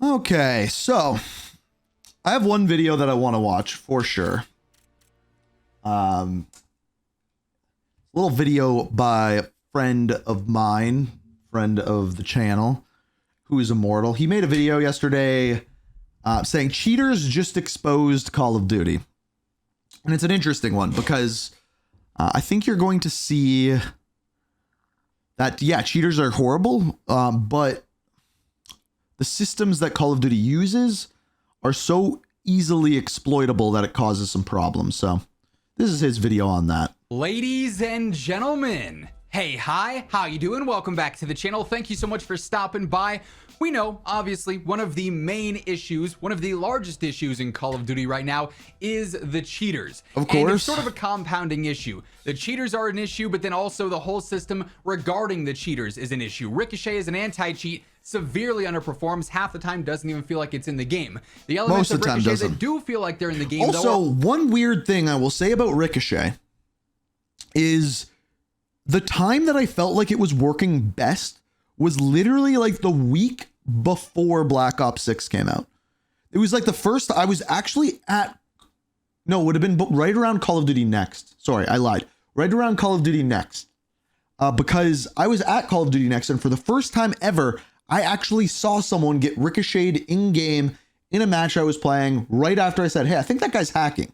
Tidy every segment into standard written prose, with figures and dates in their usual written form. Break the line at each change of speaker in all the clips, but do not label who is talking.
Okay, so I have one video that I want to watch for sure. Little video by a friend of mine, friend of the channel, who is immortal. He made a video yesterday saying cheaters just exposed Call of Duty. And it's an interesting one because I think you're going to see that, yeah, cheaters are horrible, but the systems that Call of Duty uses are so easily exploitable that it causes some problems. So this is his video on that.
Ladies and gentlemen, hey, hi, how you doing? Welcome back to the channel. Thank you so much for stopping by. We know, obviously, one of the main issues, one of the largest issues in Call of Duty right now is the cheaters.
Of course.
And it's sort of a compounding issue. The cheaters are an issue, but then also the whole system regarding the cheaters is an issue. Ricochet is an anti-cheat, severely underperforms, half the time doesn't even feel like it's in the game. The elements of Ricochet that do feel like they're in the game,
also, one weird thing I will say about Ricochet is the time that I felt like it was working best was literally like the week before Black Ops 6 came out. It was like the first, I was actually at, no, it would have been right around Call of Duty Next. Sorry, I lied. Right around Call of Duty Next. Because I was at Call of Duty Next, and for the first time ever, I actually saw someone get ricocheted in-game in a match I was playing right after I said, hey, I think that guy's hacking.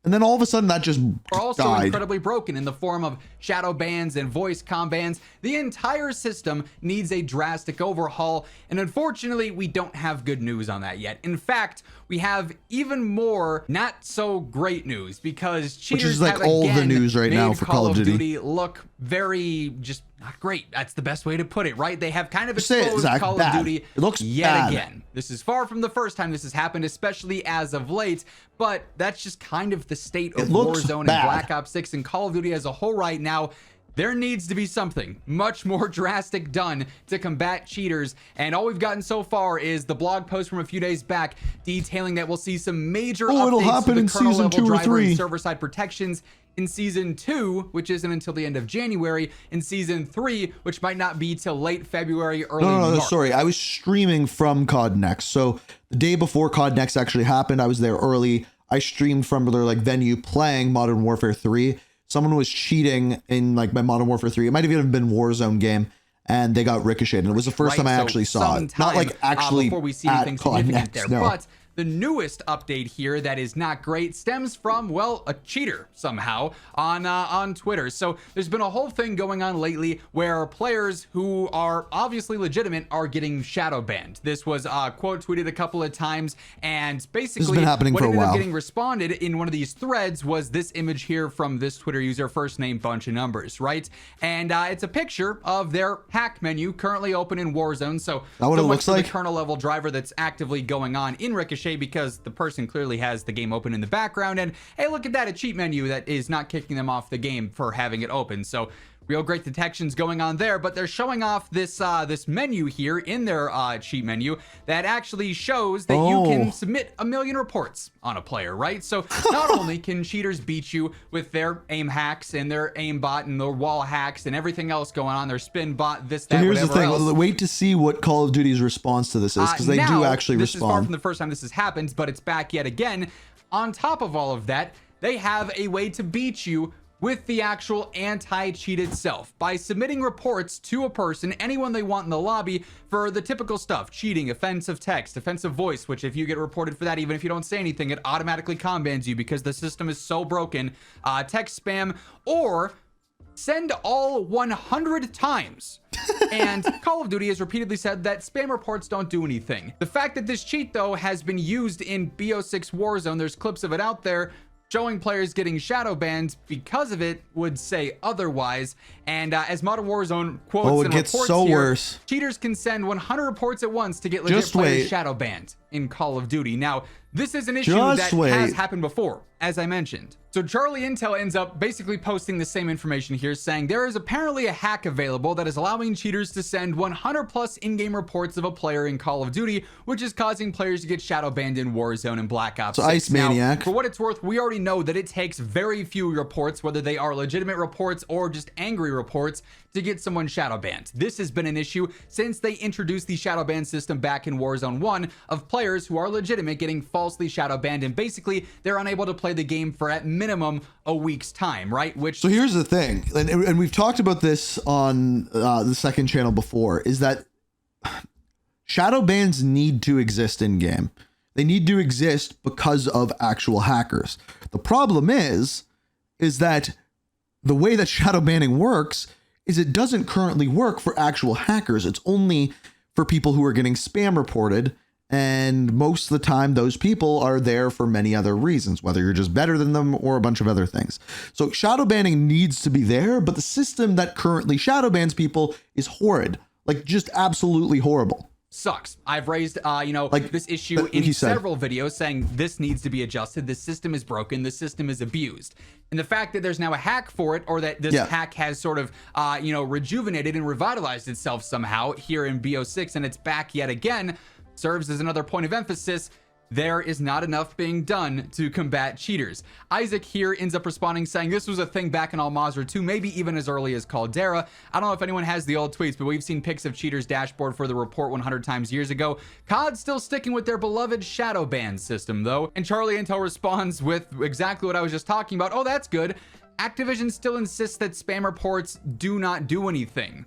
And then all of a sudden that just
are also
died.
Incredibly broken in the form of shadow bans and voice comm bans. The entire system needs a drastic overhaul, and unfortunately we don't have good news on that yet. In fact, we have even more not so great news, because cheaters,
which is like
have
all
again
the news right now for Call of Duty
look very just not great. That's the best way to put it, right? They have kind of
Say it,
exposed
Zach,
Call
bad.
of Duty
It looks
yet
bad.
again. This is far from the first time this has happened, especially as of late, but that's just kind of the state of Warzone and Black Ops 6 and Call of Duty as a whole right now. There needs to be something much more drastic done to combat cheaters, and all we've gotten so far is the blog post from a few days back detailing that we'll see some major updates to the kernel level driver and server-side protections in Season 2, which isn't until the end of January, in Season 3, which might not be till late February, early March.
Sorry, I was streaming from COD Next. So the day before COD Next actually happened, I was there early. I streamed from their like venue playing Modern Warfare 3. Someone was cheating in like my Modern Warfare 3. It might have even been Warzone game, and they got ricocheted. And it was the first time I actually saw it. Not like actually
before we see anything
COD
significant
Next,
there.
no.
But the newest update here that is not great stems from, well, a cheater somehow on Twitter. So there's been a whole thing going on lately where players who are obviously legitimate are getting shadow banned. This was quote tweeted a couple of times, and basically what ended up getting responded in one of these threads was this image here from this Twitter user, first name bunch of numbers, right? And it's a picture of their hack menu currently open in Warzone. So
what it looks like?
The kernel level driver that's actively going on in Ricochet, because the person clearly has the game open in the background, and hey, look at that, a cheat menu that is not kicking them off the game for having it open. So real great detections going on there, but they're showing off this this menu here in their cheat menu that actually shows that you can submit 1 million reports on a player, right? So not only can cheaters beat you with their aim hacks and their aim bot and their wall hacks and everything else going on, their spin bot, this, that,
here's
whatever
the thing.
else.
Wait to see what Call of Duty's response to this is, because they do actually
this
respond.
Is far from the first time this has happened, but it's back yet again. On top of all of that, they have a way to beat you with the actual anti-cheat itself by submitting reports to a person, anyone they want in the lobby, for the typical stuff: cheating, offensive text, offensive voice, which if you get reported for that, even if you don't say anything, it automatically combans you because the system is so broken, text spam, or send all 100 times. And Call of Duty has repeatedly said that spam reports don't do anything. The fact that this cheat, though, has been used in BO6 Warzone, there's clips of it out there, showing players getting shadow banned because of it, would say otherwise. And as Modern Warzone quotes and reports here, cheaters can send 100 reports at once to get legit players shadow banned in Call of Duty. Now, This is an issue
Just
that
wait.
has happened before, as I mentioned. So Charlie Intel ends up basically posting the same information here, saying there is apparently a hack available that is allowing cheaters to send 100 plus in-game reports of a player in Call of Duty, which is causing players to get shadow banned in Warzone and Black Ops 6.
So Ice Maniac.
Now, for what it's worth, we already know that it takes very few reports, whether they are legitimate reports or just angry reports, to get someone shadow banned. This has been an issue since they introduced the shadow ban system back in Warzone 1 of players who are legitimate getting falsely shadow banned, and basically they're unable to play the game for at minimum a week's time, right? Which,
so here's the thing, and we've talked about this on the second channel before, is that shadow bans need to exist in game. They need to exist because of actual hackers. The problem is that the way that shadow banning works is it doesn't currently work for actual hackers. It's only for people who are getting spam reported. And most of the time, those people are there for many other reasons, whether you're just better than them or a bunch of other things. So shadow banning needs to be there, but the system that currently shadow bans people is horrid, like just absolutely horrible.
Sucks. I've raised, this issue
like
in
you said.
several videos saying this needs to be adjusted. The system is broken. The system is abused. And the fact that there's now a hack for it, or that this hack has sort of, rejuvenated and revitalized itself somehow here in BO6 and it's back yet again, serves as another point of emphasis. There is not enough being done to combat cheaters. Isaac here ends up responding saying this was a thing back in Al-Mazrah 2, maybe even as early as Caldera. I don't know if anyone has the old tweets, but we've seen pics of cheaters' dashboard for the report 100 times years ago. COD's still sticking with their beloved shadow ban system though. And Charlie Intel responds with exactly what I was just talking about. Oh, that's good. Activision still insists that spam reports do not do anything,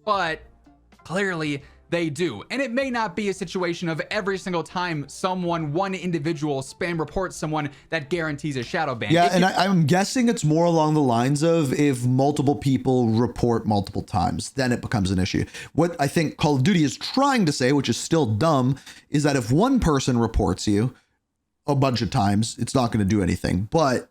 but clearly they do. And it may not be a situation of every single time one individual spam reports someone that guarantees a shadow ban.
Yeah, and I'm guessing it's more along the lines of if multiple people report multiple times, then it becomes an issue. What I think Call of Duty is trying to say, which is still dumb, is that if one person reports you a bunch of times, it's not going to do anything. But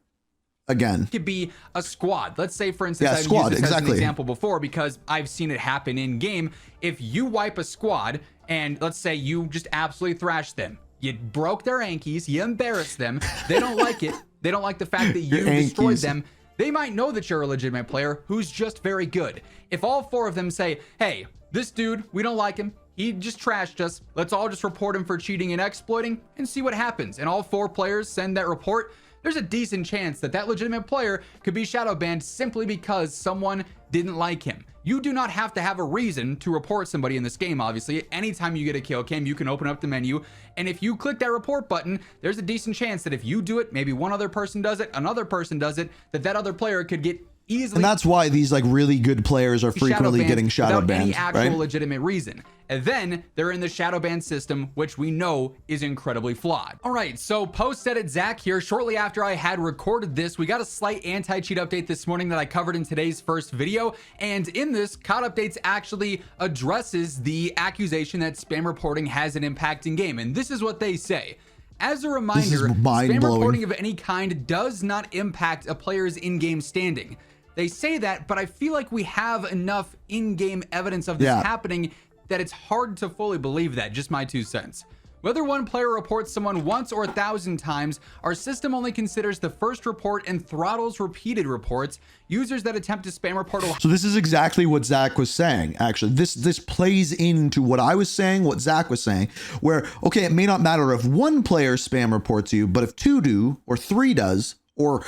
again,
it could be a squad. Let's say, for instance, I've
squad,
used this as an
exactly.
example before because I've seen it happen in game. If you wipe a squad and let's say you just absolutely thrash them, you broke their ankies, you embarrassed them, they don't like it. They don't like the fact that you destroyed them. They might know that you're a legitimate player who's just very good. If all four of them say, hey, this dude, we don't like him, he just trashed us, let's all just report him for cheating and exploiting and see what happens. And all four players send that report, there's a decent chance that that legitimate player could be shadow banned simply because someone didn't like him. You do not have to have a reason to report somebody in this game, obviously. Anytime you get a kill cam, you can open up the menu, and if you click that report button, there's a decent chance that if you do it, maybe one other person does it, another person does it, that other player could get easily.
And that's why these like really good players are frequently getting shadow banned,
without any actual
right?
legitimate reason. And then they're in the shadow ban system, which we know is incredibly flawed. All right, so post edit Zach here. Shortly after I had recorded this, we got a slight anti-cheat update this morning that I covered in today's first video. And in this, COD Updates actually addresses the accusation that spam reporting has an impact in game. And this is what they say. As a reminder, spam reporting of any kind does not impact a player's in-game standing. They say that, but I feel like we have enough in-game evidence of this happening that it's hard to fully believe that. Just my 2 cents. Whether one player reports someone once or 1,000 times, our system only considers the first report and throttles repeated reports. Users that attempt to spam report.
So this is exactly what Zach was saying. Actually, this plays into what I was saying, what Zach was saying, where, okay, it may not matter if one player spam reports you, but if 2 do, or 3 does, or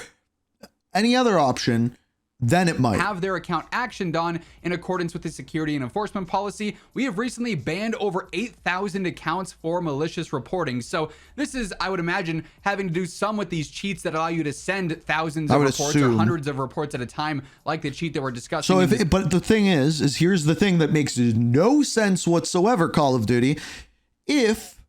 any other option, then it might
have their account actioned on in accordance with the security and enforcement policy. We have recently banned over 8,000 accounts for malicious reporting. So this is, I would imagine, having to do some with these cheats that allow you to send thousands of reports or hundreds of reports at a time, like the cheat that we're discussing.
So but the thing is here's the thing that makes no sense whatsoever, Call of Duty. If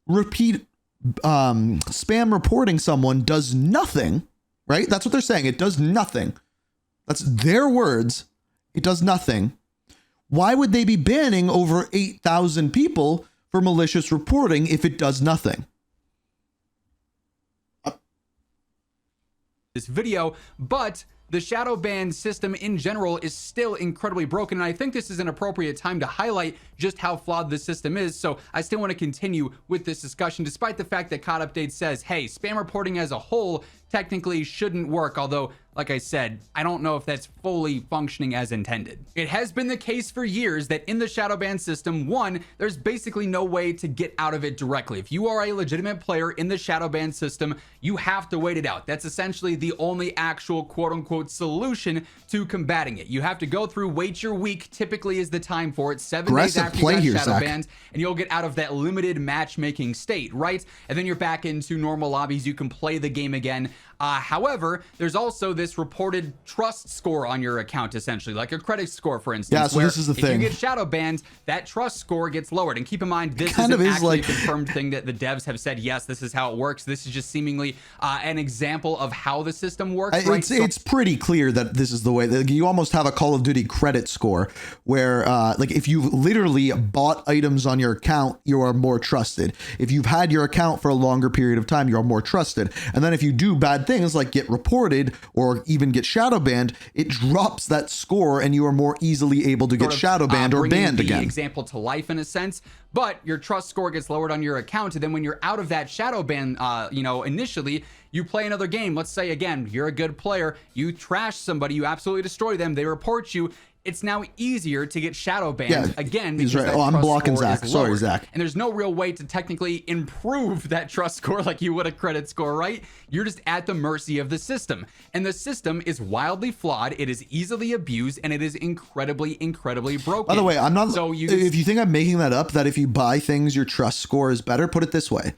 repeat spam reporting someone does nothing, right? That's what they're saying. It does nothing. That's their words. It does nothing. Why would they be banning over 8,000 people for malicious reporting if it does nothing?
This video, but the shadow ban system in general is still incredibly broken. And I think this is an appropriate time to highlight just how flawed the system is. So I still want to continue with this discussion, despite the fact that COD Update says, hey, spam reporting as a whole technically shouldn't work. Although, like I said, I don't know if that's fully functioning as intended. It has been the case for years that in the shadow ban system, one, there's basically no way to get out of it directly. If you are a legitimate player in the shadow ban system, you have to wait it out. That's essentially the only actual quote unquote solution to combating it. You have to go through, wait your week, typically is the time for it, 7 days after you got shadow banned, and you'll get out of that limited matchmaking state, right? And then you're back into normal lobbies, you can play the game again. However, there's also this reported trust score on your account, essentially, like a credit score, for instance.
Yeah, so this is the thing.
If you get shadow banned, that trust score gets lowered. And keep in mind, this isn't actually a confirmed thing that the devs have said, yes, this is how it works. This is just seemingly an example of how the system works. Right?
It's pretty clear that this is the way that you almost have a Call of Duty credit score where like if you've literally bought items on your account, you are more trusted. If you've had your account for a longer period of time, you're more trusted. And then if you do bad things like get reported or even get shadow banned, it drops that score and you are more easily able to get shadow banned or banned again.
Example to life in a sense, but your trust score gets lowered on your account. And then when you're out of that shadow ban, initially you play another game. Let's say again, you're a good player, you trash somebody, you absolutely destroy them, they report you. It's now easier to get shadow banned again because
right. I'm blocking Zach. Sorry, Zach.
And there's no real way to technically improve that trust score like you would a credit score, right? You're just at the mercy of the system. And the system is wildly flawed. It is easily abused, and it is incredibly, incredibly broken.
By the way, I'm not. So if you think I'm making that up, that if you buy things, your trust score is better, put it this way.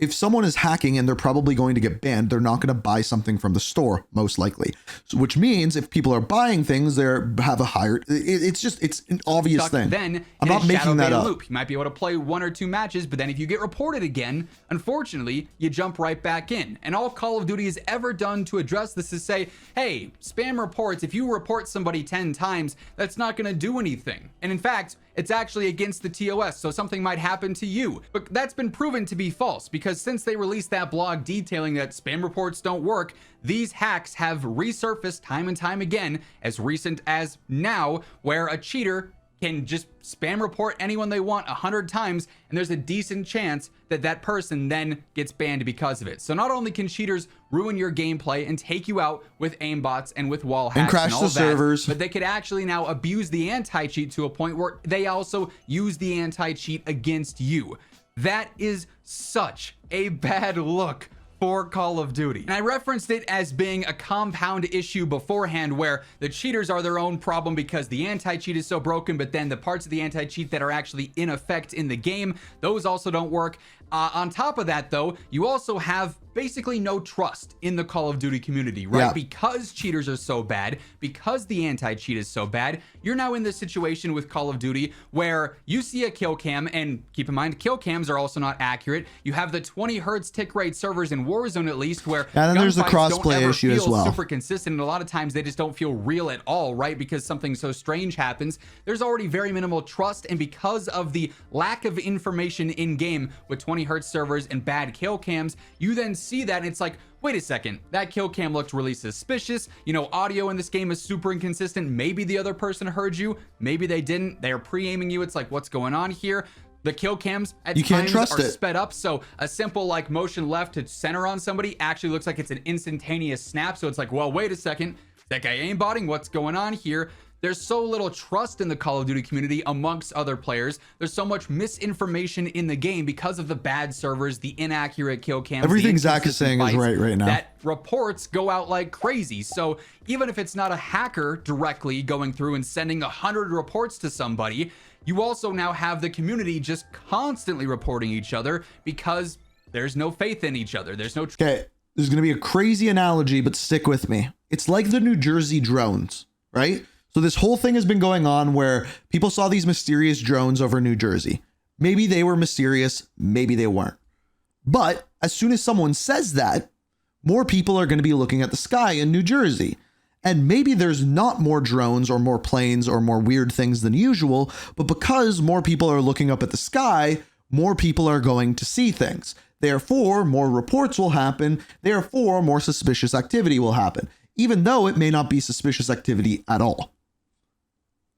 If someone is hacking and they're probably going to get banned, they're not going to buy something from the store, most likely. So, which means if people are buying things, they have a higher. It's an obvious thing.
Then
I'm not making that up.
Loop. You might be able to play 1 or 2 matches, but then if you get reported again, unfortunately, you jump right back in. And all Call of Duty has ever done to address this is say, hey, spam reports. If you report somebody 10 times, that's not going to do anything. And in fact, it's actually against the TOS, so something might happen to you. But that's been proven to be false because since they released that blog detailing that spam reports don't work, these hacks have resurfaced time and time again, as recent as now, where a cheater can just spam report anyone they want 100 times, and there's a decent chance that that person then gets banned because of it. So not only can cheaters ruin your gameplay and take you out with aimbots and with wall hacks
and crash
all
the
that,
servers,
but they could actually now abuse the anti-cheat to a point where they also use the anti-cheat against you. That is such a bad look for Call of Duty. And I referenced it as being a compound issue beforehand where the cheaters are their own problem because the anti-cheat is so broken, but then the parts of the anti-cheat that are actually in effect in the game, those also don't work. On top of that, though, you also have basically no trust in the Call of Duty community, right?
Yeah.
Because cheaters are so bad, because the anti-cheat is so bad, you're now in this situation with Call of Duty where you see a kill cam, and keep in mind, kill cams are also not accurate. You have the 20 hertz tick rate servers in Warzone, at least, where
and then there's the crossplay issue as well.
Super consistent, and a lot of times they just don't feel real at all, right? Because something so strange happens. There's already very minimal trust, and because of the lack of information in game with 20 hertz servers and bad kill cams, you then see that and it's like, wait a second, that kill cam looked really suspicious. You know, audio in this game is super inconsistent. Maybe the other person heard you, maybe they didn't. They're pre-aiming you. It's like, what's going on here? The kill cams at times are sped up, so a simple like motion left to center on somebody actually looks like it's an instantaneous snap. So it's like, well, wait a second, that guy aimbotting, what's going on here? There's so little trust in the Call of Duty community amongst other players. There's so much misinformation in the game because of the bad servers, the inaccurate kill cams.
Everything Zach is saying is right now.
That reports go out like crazy. So even if it's not a hacker directly going through and sending 100 reports to somebody, you also now have the community just constantly reporting each other because there's no faith in each other. There's no...
Okay, there's going to be a crazy analogy, but stick with me. It's like the New Jersey drones, right? So this whole thing has been going on where people saw these mysterious drones over New Jersey. Maybe they were mysterious, maybe they weren't. But as soon as someone says that, more people are going to be looking at the sky in New Jersey. And maybe there's not more drones or more planes or more weird things than usual, but because more people are looking up at the sky, more people are going to see things. Therefore, more reports will happen. Therefore, more suspicious activity will happen. even though it may not be suspicious activity at all.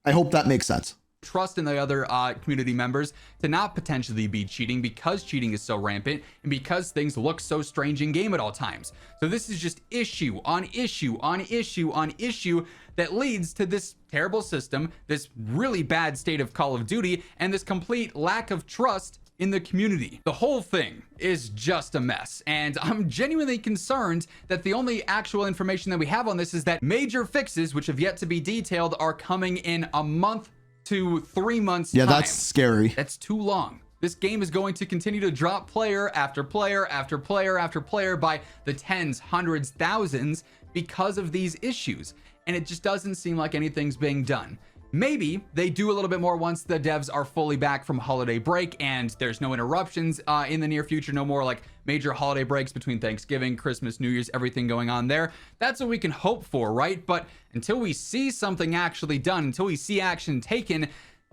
I hope that makes sense.
Trust in the other community members to not potentially be cheating because cheating is so rampant and because things look so strange in game at all times. So this is just issue on issue on issue on issue that leads to this terrible system, this really bad state of Call of Duty, and this complete lack of trust in the community. The whole thing is just a mess, and I'm genuinely concerned that the only actual information that we have on this is that major fixes, which have yet to be detailed, are coming in a month to 3 months
Yeah,
time.
that's scary.
That's too long. This game is going to continue to drop player after player after player after player by the tens, hundreds, thousands because of these issues. And it just doesn't seem like anything's being done. Maybe they do a little bit more once the devs are fully back from holiday break and there's no interruptions in the near future, no more like major holiday breaks between Thanksgiving, Christmas, New Year's, everything going on there. That's what we can hope for, right? But until we see something actually done, until we see action taken,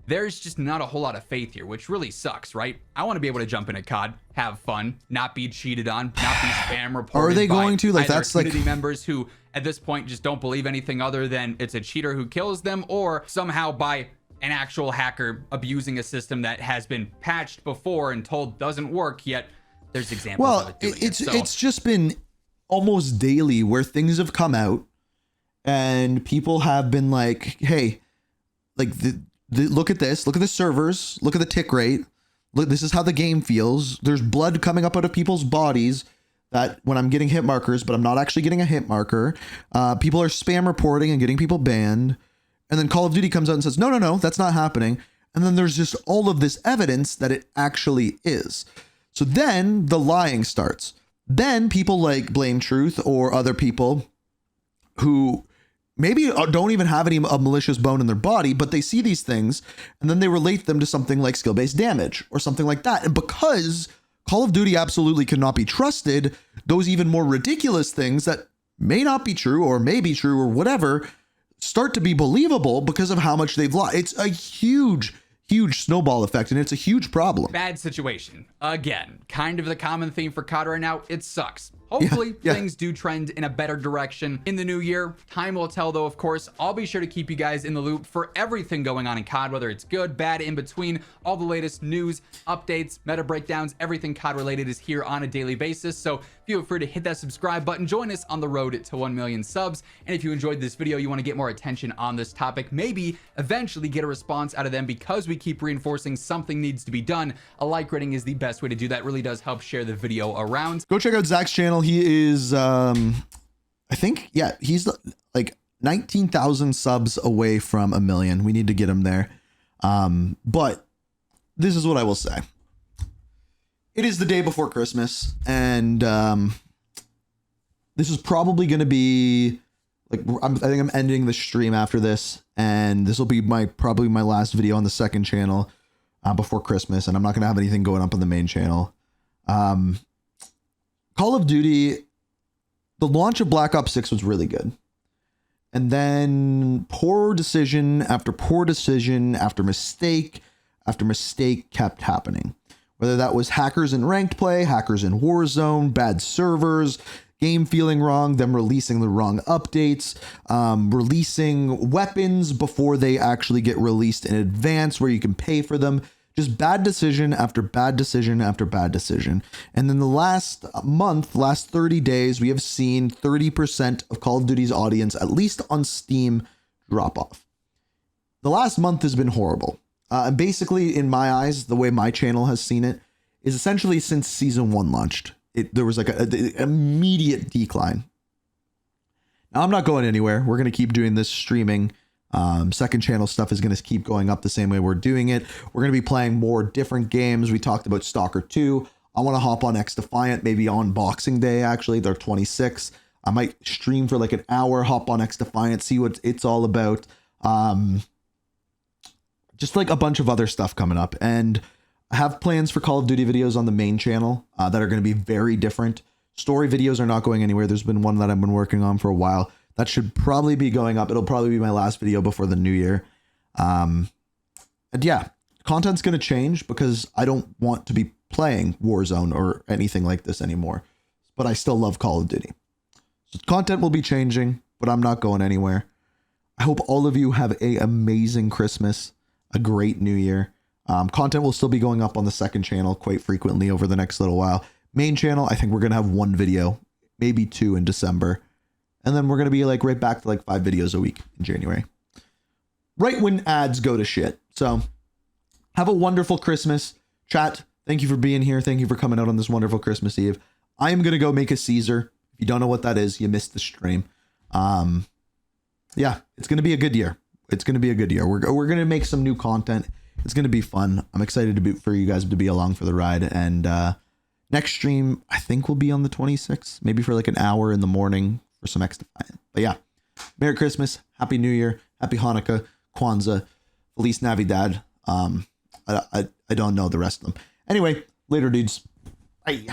there's just not a whole lot of faith here, which really sucks, right? I want to be able to jump in a COD, have fun, not be cheated on, not be spam reported.
Are they going to? Like, that's
community
like
members who at this point just don't believe anything other than it's a cheater who kills them, or somehow by an actual hacker abusing a system that has been patched before and told doesn't work, yet there's examples of it doing
it's just been almost daily where things have come out and people have been like, hey, like look at this, look at the servers, look at the tick rate. Look, this is how the game feels. There's blood coming up out of people's bodies that when I'm getting hit markers, but I'm not actually getting a hit marker. People are spam reporting and getting people banned. And then Call of Duty comes out and says, no, that's not happening. And then there's just all of this evidence that it actually is. So then the lying starts. Then people like Blame Truth or other people who maybe don't even have any malicious bone in their body, but they see these things and then they relate them to something like skill-based damage or something like that. And because Call of Duty absolutely cannot be trusted, those even more ridiculous things that may not be true or may be true or whatever start to be believable because of how much they've lied. It's a huge snowball effect, and it's a huge problem.
Bad situation. Again, kind of the common theme for COD right now. It sucks. Hopefully things do trend in a better direction in the new year. Time will tell though, of course. I'll be sure to keep you guys in the loop for everything going on in COD, whether it's good, bad, in between, all the latest news, updates, meta breakdowns, everything COD related is here on a daily basis. So feel free to hit that subscribe button, join us on the road to 1 million subs. And if you enjoyed this video, you want to get more attention on this topic, maybe eventually get a response out of them because we keep reinforcing something needs to be done. A like rating is the best way to do that. It really does help share the video around.
Go check out Zach's channel. He is, I think, he's like 19,000 subs away from 1 million. We need to get him there. But this is what I will say. It is the day before Christmas, and this is probably going to be like, I think I'm ending the stream after this, and this will be probably my last video on the second channel before Christmas, and I'm not going to have anything going up on the main channel. Call of Duty, the launch of Black Ops 6 was really good. And then poor decision after poor decision after mistake kept happening. Whether that was hackers in ranked play, hackers in Warzone, bad servers, game feeling wrong, them releasing the wrong updates, releasing weapons before they actually get released in advance where you can pay for them. Just bad decision after bad decision after bad decision. And then the last month, last 30 days, we have seen 30% of Call of Duty's audience, at least on Steam, drop off. The last month has been horrible. And basically, in my eyes, the way my channel has seen it is essentially since Season 1 launched. There was like an immediate decline. Now, I'm not going anywhere. We're going to keep doing this streaming. Second channel stuff is going to keep going up the same way we're doing it. We're going to be playing more different games. We talked about Stalker 2. I want to hop on X Defiant, maybe on Boxing Day, actually. They're 26. I might stream for like an hour, hop on X Defiant, see what it's all about. Just like a bunch of other stuff coming up. And I have plans for Call of Duty videos on the main channel that are going to be very different. Story videos are not going anywhere. There's been one that I've been working on for a while. That should probably be going up. It'll probably be my last video before the new year. And yeah, content's going to change because I don't want to be playing Warzone or anything like this anymore. But I still love Call of Duty. So content will be changing. but I'm not going anywhere. I hope all of you have a amazing Christmas, a great New Year. Content will still be going up on the second channel quite frequently over the next little while. Main channel, I think we're going to have 1 video, maybe 2 in December. And then we're going to be like right back to like 5 videos a week in January. Right when ads go to shit. So have a wonderful Christmas. Chat, thank you for being here. Thank you for coming out on this wonderful Christmas Eve. I am going to go make a Caesar. If you don't know what that is, you missed the stream. Yeah, it's going to be a good year. It's going to be a good year. We're going to make some new content. It's going to be fun. I'm excited for you guys to be along for the ride. And next stream, I think will be on the 26th, maybe for like an hour in the morning for some extra fun. But yeah, Merry Christmas, Happy New Year, Happy Hanukkah, Kwanzaa, Feliz Navidad. I don't know the rest of them. Anyway, later dudes. Bye.